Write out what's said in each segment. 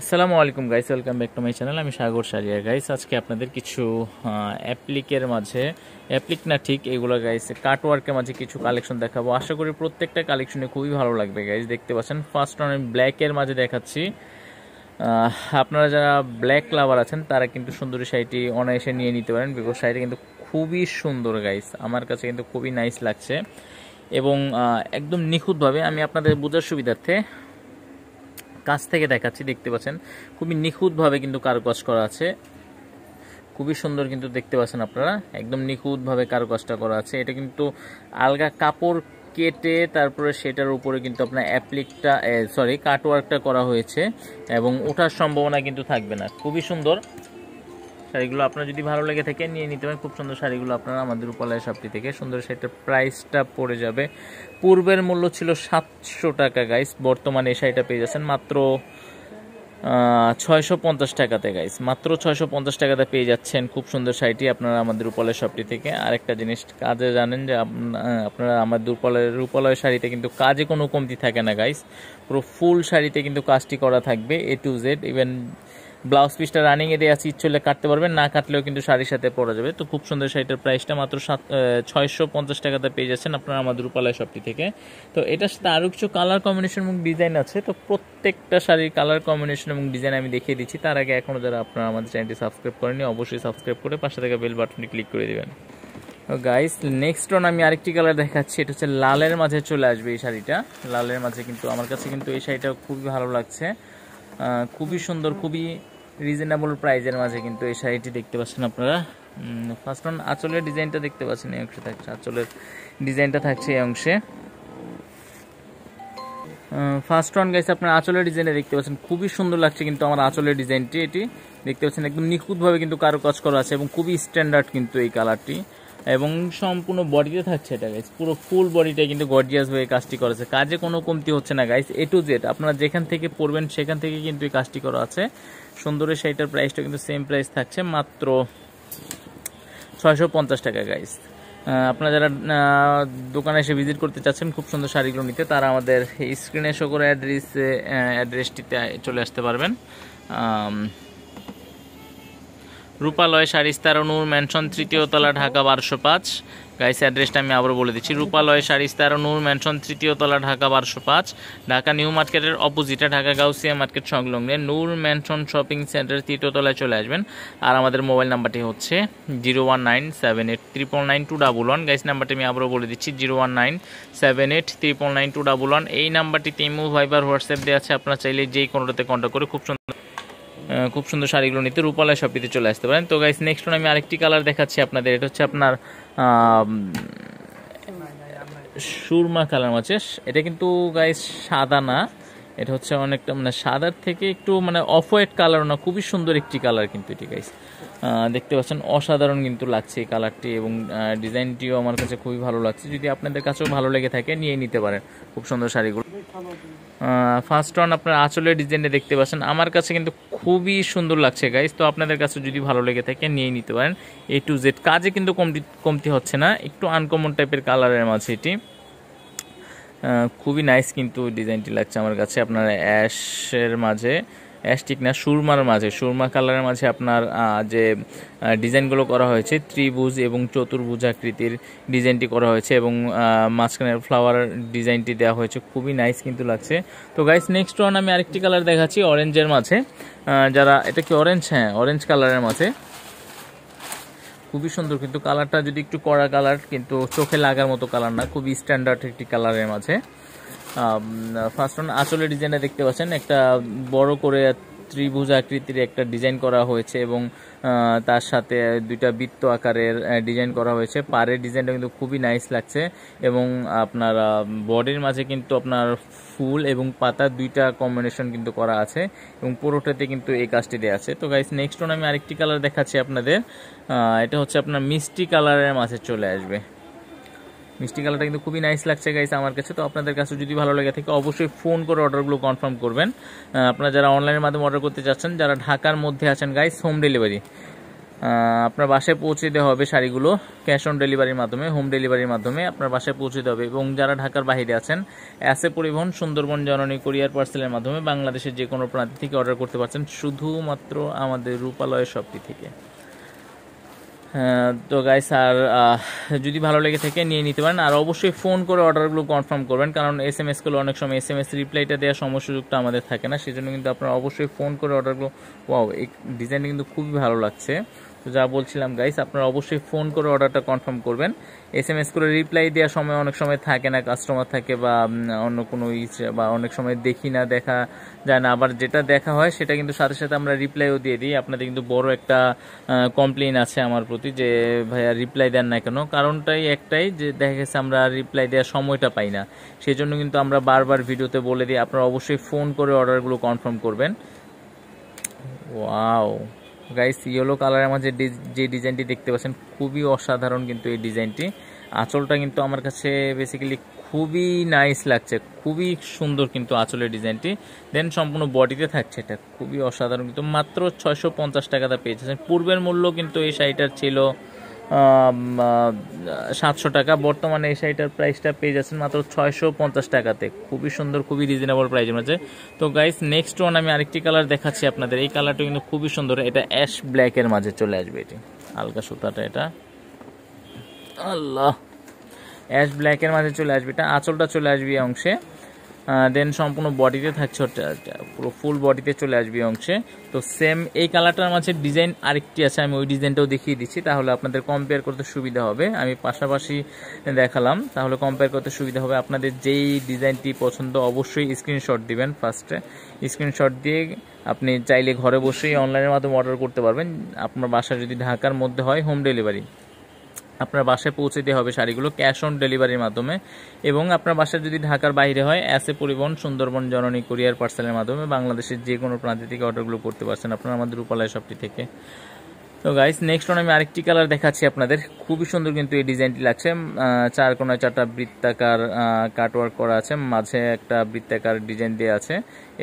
আসসালামু আলাইকুম guys, welcome back to my channel. আমি সাগর সারিয়া গাইস। আজকে আপনাদের কিছু অ্যাপ্লিকের মাঝে, অ্যাপ্লিক না ঠিক এগুলো গাইস, কাটওয়ার্কের মাঝে কিছু কালেকশন দেখাবো। আশা করি প্রত্যেকটা কালেকশনে খুবই ভালো লাগবে গাইস। দেখতে পাচ্ছেন ফার্স্ট আমি ব্ল্যাকের মাঝে দেখাচ্ছি। আপনারা যারা ব্ল্যাক লাভার আছেন তারা কিন্তু সুন্দরী শাড়িটি অনায়াসে নিয়ে নিতে পারেন, বিকজ শাড়িটা কিন্তু খুবই সুন্দর গাইস। আমার কাছে কিন্তু খুবই নাইস লাগছে এবং একদম নিখুঁতভাবে আমি আপনাদের বোঝার সুবিধার্থে কাছ থেকে দেখাচ্ছি। দেখতে পাচ্ছেন খুবই নিখুঁতভাবে কিন্তু কারুকাজ করা আছে, খুবই সুন্দর কিন্তু দেখতে পাচ্ছেন আপনারা, একদম নিখুঁতভাবে কারুকাজটা করা আছে। এটা কিন্তু আলগা কাপড় কেটে তারপরে সেটার উপরে কিন্তু আপনার অ্যাপ্লিকটা কাটওয়ার্কটা করা হয়েছে এবং ওঠার সম্ভাবনা কিন্তু থাকবে না। খুবই সুন্দর শাড়িগুলো, আপনার যদি ভালো লেগে থাকে নিয়ে নিতে পারেন। খুব সুন্দর শাড়িগুলো আপনারা আমাদের রূপালয় শপটি থেকে সুন্দর শাড়িটার প্রাইসটা পড়ে যাবে, পূর্বের মূল্য ছিল 700 টাকা গাইস, বর্তমানে এই শাড়িটা পেয়ে যাচ্ছেন মাত্র 650 টাকাতে গাইস। মাত্র 650 টাকাতে পেয়ে যাচ্ছেন খুব সুন্দর শাড়িটি আপনারা আমাদের রূপালয় শপটি থেকে। আরেকটা জিনিস কাজে জানেন যে আপনারা আমাদের রূপালয় শাড়িতে কিন্তু কাজে কোনো কমতি থাকে না গাইস। পুরো ফুল শাড়িতে কিন্তু কাজটি করা থাকবে A to Z। Even blouse পিসটা রানিং এ দিয়ে আছে, ইচ্ছে কাটতে পারবেন, না কাটলেও কিন্তু শাড়ির সাথে পরা যাবে। তো খুব সুন্দর শাড়িটার প্রাইসটা মাত্র 650 টাকাতে পেয়ে যাচ্ছেন আপনারা আমাদের রূপালয় শপটি থেকে। তো এটার সাথে আরও কিছু কালার কম্বিনেশন এবং ডিজাইন আছে, তো প্রত্যেকটা শাড়ির কালার কম্বিনেশন এবং ডিজাইন আমি দেখিয়ে দিচ্ছি। তার আগে এখনও যারা আপনারা আমাদের চ্যানেলটি সাবস্ক্রাইব করেনি অবশ্যই সাবস্ক্রাইব করে পাশে থাকা বেল বাটনটি ক্লিক করে দেবেন। গাইস নেক্সট অন আমি আরেকটি কালার দেখাচ্ছি, এটা হচ্ছে লালের মাঝে চলে আসবে এই শাড়িটা। লালের মাঝে কিন্তু আমার কাছে কিন্তু এই শাড়িটা খুবই ভালো লাগছে, খুবই সুন্দর, খুবই রিজনেবল প্রাইজের মাঝে কিন্তু এই শাড়িটি দেখতে পাচ্ছেন আপনারা। ফার্স্ট অন আঁচলের ডিজাইনটা দেখতে পাচ্ছেন, এই অংশে থাকছে আঁচলের ডিজাইনটা, থাকছে এই অংশে। ফার্স্ট ওয়ান গাইস আপনার আঁচলের ডিজাইনে দেখতে পাচ্ছেন খুবই সুন্দর লাগছে কিন্তু আমার আঁচলের ডিজাইনটি, এটি দেখতে পাচ্ছেন একদম নিখুঁতভাবে কিন্তু কারুকাজ করা আছে এবং খুবই স্ট্যান্ডার্ড কিন্তু এই কালারটি, এবং সম্পূর্ণ বডিতে থাকছে এটা গাইস। পুরো ফুল বডিটাই কিন্তু গর্জিয়াস হয়ে কাজটি করেছে, কাজে কোনো কমতি হচ্ছে না গাইস। A to Z আপনারা যেখান থেকে পড়বেন সেখান থেকে কিন্তু এই কাজটি করা আছে। সুন্দরের শাড়িটার প্রাইসটা কিন্তু সেম প্রাইস থাকছে, মাত্র 650 টাকা গাইস। আপনারা যারা দোকানে এসে ভিজিট করতে চাচ্ছেন খুব সুন্দর শাড়িগুলো নিতে, তারা আমাদের স্ক্রিনে শো করে অ্যাড্রেসটিতে চলে আসতে পারবেন। রূপালয় শাড়িস্তার নূর ম্যানশন, 3য় তলা, ঢাকা 1205 গাইস। অ্যাড্রেসটা আমি আবারও বলে দিচ্ছি, রূপালয় শাড়িস্তার নূর ম্যানশন, 3য় তলা, ঢাকা 1205, ঢাকা নিউ মার্কেটের অপোজিটে, ঢাকা গাউসিয়া মার্কেট সংলগ্নে নূর ম্যানশন শপিং সেন্টার 3য় তলায় চলে আসবেন। আর আমাদের মোবাইল নাম্বারটি হচ্ছে 01978999211 গাইস। নাম্বারটি আমি আবারও বলে দিচ্ছি 01978999211। এই নাম্বারটিতে ইমো, ভাইবার, হোয়াটসঅ্যাপ দেওয়া আছে, আপনারা চাইলে যেই কোনোটাতে কন্ট্যাক্ট করে খুব সুন্দর শাড়িগুলো নিতে রূপালয় শপিতে চলে আসতে পারেন। তো গাইস নেক্সট আমি আরেকটি কালার দেখাচ্ছি আপনাদের, এটা হচ্ছে আপনার সুরমা কালার আছে। এটা কিন্তু গাইস সাদা না, এটা হচ্ছে অনেকটা মানে সাদার থেকে একটু মানে অফ হোয়াইট কালার না, খুবই সুন্দর একটি কালার কিন্তু এটি গাইস। দেখতে পাচ্ছেন অসাধারণ কিন্তু লাগছে এই কালারটি এবং ডিজাইনটিও আমার কাছে খুবই ভালো লাগছে। যদি আপনাদের কাছেও ভালো লেগে থাকে নিয়ে নিতে পারেন খুব সুন্দর শাড়িগুলো। ফার্স্ট ওয়ান আপনার আঁচলের ডিজাইনে দেখতে পাচ্ছেন, আমার কাছে কিন্তু খুবই সুন্দর লাগছে গাইস। তো আপনাদের কাছে যদি ভালো লেগে থাকে নিয়ে নিতে পারেন। A to Z কাজে কিন্তু কমতি হচ্ছে না, একটু আনকমন টাইপের কালারের মাঝে এটি খুবই নাইস কিন্তু ডিজাইনটি লাগছে আমার কাছে। আপনার অ্যাশের মাঝে, অ্যাশ ঠিক না, সুরমার মাঝে, সুরমা কালারের মাঝে আপনার যে ডিজাইনগুলো করা হয়েছে ত্রিভুজ এবং চতুর্ভুজ আকৃতির ডিজাইনটি করা হয়েছে এবং মাঝখানে ফ্লাওয়ার ডিজাইনটি দেওয়া হয়েছে, খুবই নাইস কিন্তু লাগছে। তো গাইস নেক্সট ওয়ান আমি আরেকটি কালার দেখাচ্ছি অরেঞ্জের মাঝে। যারা এটা কি অরেঞ্জ, হ্যাঁ অরেঞ্জ কালারের মাঝে, খুবই সুন্দর কিন্তু কালারটা, যদি একটু কড়া কালার কিন্তু চোখে লাগার মতো কালার না, খুবই স্ট্যান্ডার্ড একটি কালারের মাঝে। ফার্স্ট ওয়ান আঁচলের ডিজাইনটা দেখতে পাচ্ছেন, একটা বড় করে ত্রিভুজ আকৃতির একটা ডিজাইন করা হয়েছে এবং তার সাথে দুইটা বৃত্ত আকারের ডিজাইন করা হয়েছে। পাড়ের ডিজাইনটা কিন্তু খুবই নাইস লাগছে এবং আপনার বডির মাঝে কিন্তু আপনার ফুল এবং পাতা দুইটা কম্বিনেশন কিন্তু করা আছে এবং পুরোটাতে কিন্তু এই কাজটি দেওয়া আছে। তো গাইস নেক্সট ওয়ান আমি আরেকটি কালার দেখাচ্ছি আপনাদের, এটা হচ্ছে আপনার মিষ্টি কালারের মাঝে চলে আসবে। মিষ্টি কালারটা কিন্তু খুবই নাইস লাগছে গাইস আমার কাছে। তো আপনাদের কাছে যদি ভালো লেগে থাকে অবশ্যই ফোন করে অর্ডারগুলো কনফার্ম করবেন। আপনারা যারা অনলাইনের মাধ্যমে অর্ডার করতে চাচ্ছেন, যারা ঢাকার মধ্যে আছেন গাইস, হোম ডেলিভারি আপনার বাসায় পৌঁছে দেওয়া হবে শাড়িগুলো ক্যাশ অন ডেলিভারির মাধ্যমে, হোম ডেলিভারির মাধ্যমে আপনার বাসায় পৌঁছে দেওয়া হবে। এবং যারা ঢাকার বাইরে আছেন, এসএ পরিবহন, সুন্দরবন জননী কুরিয়ার পার্সেলের মাধ্যমে বাংলাদেশের যে কোনো প্রান্ত থেকে অর্ডার করতে পারছেন শুধুমাত্র আমাদের রূপালয় শপটি থেকে। তো গাইস, আর যদি ভালো লেগে থাকে নিয়ে নিতে পারেন। আর অবশ্যই ফোন করে অর্ডারগুলো কনফার্ম করবেন, কারণ এসএমএস করলে অনেক সময় এসএমএস রিপ্লাইটা দেওয়ার সময় সুযোগটা আমাদের থাকে না, সেজন্য কিন্তু আপনারা অবশ্যই ফোন করে অর্ডারগুলো। ওয়াও, এই ডিজাইনটা কিন্তু খুবই ভালো লাগছে। তো যা বলছিলাম গাইস, আপনারা অবশ্যই ফোন করে অর্ডারটা কনফার্ম করবেন। এসএমএস করে রিপ্লাই দেওয়ার সময় অনেক সময় থাকে না, কাস্টমার থাকে বা অন্য কোনো বা অনেক সময় দেখি না, দেখা যায় না। আবার যেটা দেখা হয় সেটা কিন্তু সাথে সাথে আমরা রিপ্লাইও দিয়ে দিই। আপনাদের কিন্তু বড় একটা কমপ্লেইন আছে আমার প্রতি যে ভাইয়া রিপ্লাই দেন না কেন। কারণটাই একটাই যে দেখা গেছে আমরা রিপ্লাই দেওয়ার সময়টা পাই না, সেই জন্য কিন্তু আমরা বারবার ভিডিওতে বলে দিই আপনারা অবশ্যই ফোন করে অর্ডারগুলো কনফার্ম করবেন। ওয়াও গাইস, ইয়েলো কালারের মাঝে যে ডিজাইনটি দেখতে পাচ্ছেন খুবই অসাধারণ কিন্তু এই ডিজাইনটি। আঁচলটা কিন্তু আমার কাছে বেসিক্যালি খুবই নাইস লাগছে, খুবই সুন্দর কিন্তু আঁচলের ডিজাইনটি। দেন সম্পূর্ণ বডিতে থাকছে, এটা খুবই অসাধারণ কিন্তু মাত্র 650 টাকাতে পেয়ে যাচ্ছেন। পূর্বের মূল্য কিন্তু এই শাড়িটার ছিল 700 টাকা, বর্তমানে এই শাড়িটার প্রাইসটা পেয়ে যাচ্ছেন মাত্র 650 টাকাতে। খুবই সুন্দর, খুবই রিজনেবল প্রাইসের মধ্যে। তো গাইস, নেক্সট ওয়ান আমি আরেকটি কালার দেখাচ্ছি আপনাদের। এই কালারটা কিন্তু খুবই সুন্দর, এটা অ্যাশ ব্ল্যাকের মাঝে চলে আসবে। এটি হালকা সুতাটা, এটা আল্লাহ অ্যাশ ব্ল্যাকের মাঝে চলে আসবে। এটা আঁচলটা চলে আসবে এই অংশে, দেন সম্পূর্ণ বডিতে থাকছে, পুরো ফুল বডিতে চলে আসবে এই অংশে। তো সেম এই কালারটার মাঝে ডিজাইন আরেকটি আছে, আমি ওই ডিজাইনটাও দেখিয়ে দিচ্ছি, তাহলে আপনাদের কম্পেয়ার করতে সুবিধা হবে। আমি পাশাপাশি দেখালাম, তাহলে কম্পেয়ার করতে সুবিধা হবে। আপনাদের যেই ডিজাইনটি পছন্দ অবশ্যই স্ক্রিনশট দিবেন। ফার্স্টে স্ক্রিনশট দিয়ে আপনি চাইলে ঘরে বসেই অনলাইনের মাধ্যমে অর্ডার করতে পারবেন। আপনার বাসা যদি ঢাকার মধ্যে হয়, হোম ডেলিভারি আপনার বাসায় পৌঁছে দেওয়া হবে শাড়িগুলো ক্যাশ অন ডেলিভারির মাধ্যমে। এবং আপনার বাসা যদি ঢাকার বাইরে হয়, এসএ পরিবহন, সুন্দরবন জননী কুরিয়ার পার্সেলের মাধ্যমে বাংলাদেশের যে কোনো প্রান্ত থেকে অর্ডারগুলো করতে পারছেন আপনারা আমাদের রূপালয় শপটি থেকে। তো গাইস, নেক্সট ওয়ান আমি আরেকটি কালার দেখাচ্ছি আপনাদের। খুবই সুন্দর কিন্তু এই ডিজাইনটি লাগছে। 4 কোণায় 4টা বৃত্তাকার কাটওয়ার্ক করা আছে, মাঝে একটা বৃত্তাকার ডিজাইন দেওয়া আছে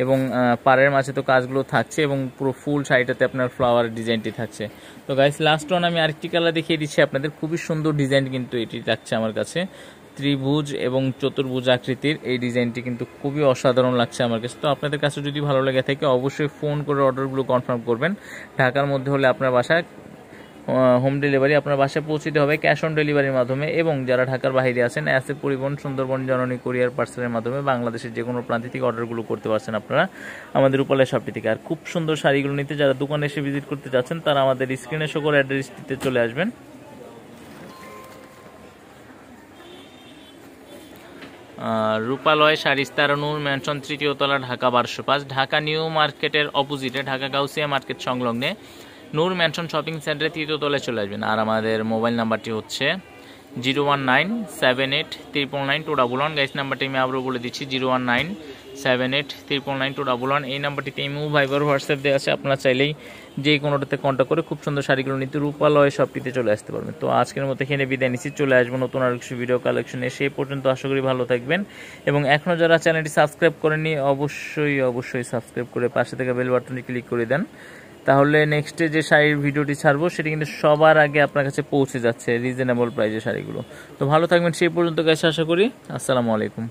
এবং পাড়ের মাঝে তো কাজগুলো থাকছে এবং পুরো ফুল শাড়িটাতে আপনার ফ্লাওয়ার ডিজাইনটি থাকছে। তো গাইস, লাস্ট ওয়ান আমি আরেকটি কালার দেখিয়ে দিচ্ছি আপনাদের। খুবই সুন্দর ডিজাইন কিন্তু এটি লাগছে আমার কাছে, ত্রিভুজ এবং চতুর্ভুজ আকৃতির এই ডিজাইনটি কিন্তু খুবই অসাধারণ লাগছে আমার কাছে। তো আপনাদের কাছে যদি ভালো লেগে থাকে অবশ্যই ফোন করে অর্ডারগুলো কনফার্ম করবেন। ঢাকার মধ্যে হলে আপনার বাসায় হোম ডেলিভারি আপনার বাসায় পৌঁছে দিতে হবে ক্যাশ অন ডেলিভারির মাধ্যমে। এবং যারা ঢাকার বাইরে আছেন, এসএ পরিবহন, সুন্দরবন জননী কুরিয়ার পার্সেলের মাধ্যমে বাংলাদেশের যে কোনো প্রান্ত থেকে অর্ডারগুলো করতে পারছেন আপনারা আমাদের রূপালয় শপটি থেকে। আর খুব সুন্দর শাড়িগুলো নিতে যারা দোকানে এসে ভিজিট করতে যাচ্ছেন তারা আমাদের স্ক্রিনে শো করে অ্যাড্রেসটিতে চলে আসবেন। রূপালয় শাড়িস্তার, নূর ম্যানশন, 3য় তলা, ঢাকা 1205, ঢাকা নিউ মার্কেটের অপোজিটে, ঢাকা গাউসিয়া মার্কেট সংলগ্নে নূর ম্যানশন শপিং সেন্টারে 3য় তলায় চলে আসবেন। আর আমাদের মোবাইল নাম্বারটি হচ্ছে 01978999211। গাইস, নাম্বারটি আমি আবারও বলে দিচ্ছি, 01978999211। এই নাম্বারটিতে ইমো, ভাইবার, হোয়াটসঅ্যাপ দেওয়া আছে। আপনারা চাইলেই যে কোনোটাতে কন্ট্যাক্ট করে খুব সুন্দর শাড়িগুলো নিতে রূপালয় শপটিতে চলে আসতে পারবেন। তো আজকের মতো এখানে বিদায় নিচ্ছি, চলে আসবো নতুন আর কিছু ভিডিও কালেকশনে। সেই পর্যন্ত আশা করি ভালো থাকবেন এবং এখনও যারা চ্যানেলটি সাবস্ক্রাইব করেননি অবশ্যই সাবস্ক্রাইব করে পাশে থেকে বেল বাটনটি ক্লিক করে দেন, তাহলে নেক্সটে যে শাড়ির ভিডিওটি ছাড়বো সেটি কিন্তু সবার আগে আপনার কাছে পৌঁছে যাচ্ছে রিজনেবল প্রাইসে শাড়িগুলো। তো ভালো থাকবেন সেই পর্যন্ত, কাছে আশা করি। আসসালামু আলাইকুম।